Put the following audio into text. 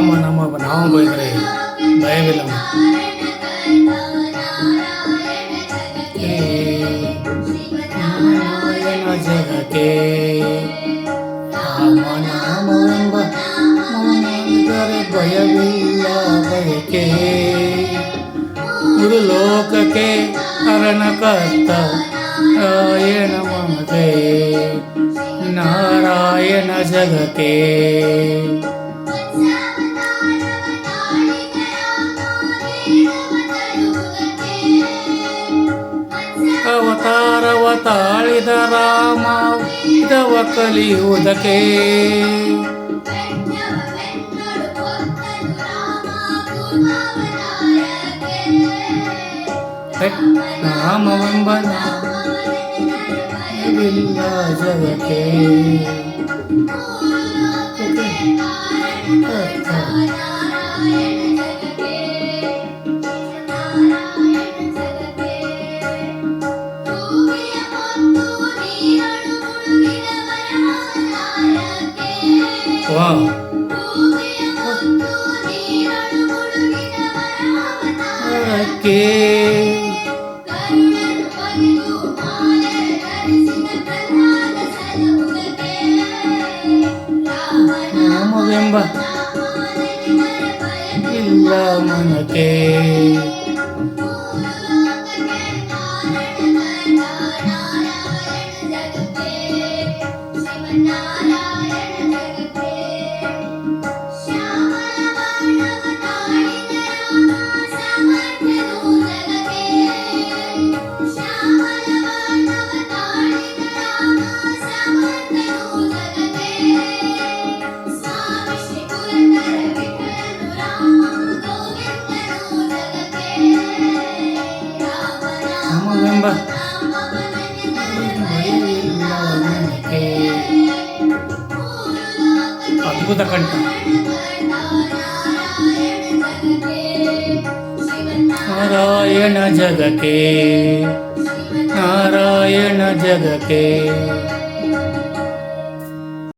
ನಮ್ಮ ನಾವು ಬೈದರೆ ಭಯವಿಲ್ಲ. ನಾರಾಯಣ ಜಗಕ್ಕೆ ರಾಮನಾಮವೆಂಬ ನಾಮವಿದ್ದರೆ ಭಯವಿಲ್ಲ ಬಯಕೆ. ಗುರು ಲೋಕಕ್ಕೆ ಅರಣಕರ್ತ ನಾರಾಯಣ ಮಮತೆ ನಾರಾಯಣ ಜಗಕ್ಕೆ. ಅವತಾರವ ತಾಳಿದ ರಾಮ ಇದವ ಕಲಿಯುವುದಕ್ಕೆ. ನಾಮವೆಂಬ ನಾಮವಿಲ್ಲ ಜಗಕ್ಕೆ. ನಾಮವೆಂಬ ಇಲ್ಲ ಮನಕ್ಕೆ. ನಾಮವೆಂಬ ಅದ್ಭುತ ಕಂಠ. ನಾರಾಯಣ ಜಗಕ್ಕೆ ನಾರಾಯಣ ಜಗಕ್ಕೆ.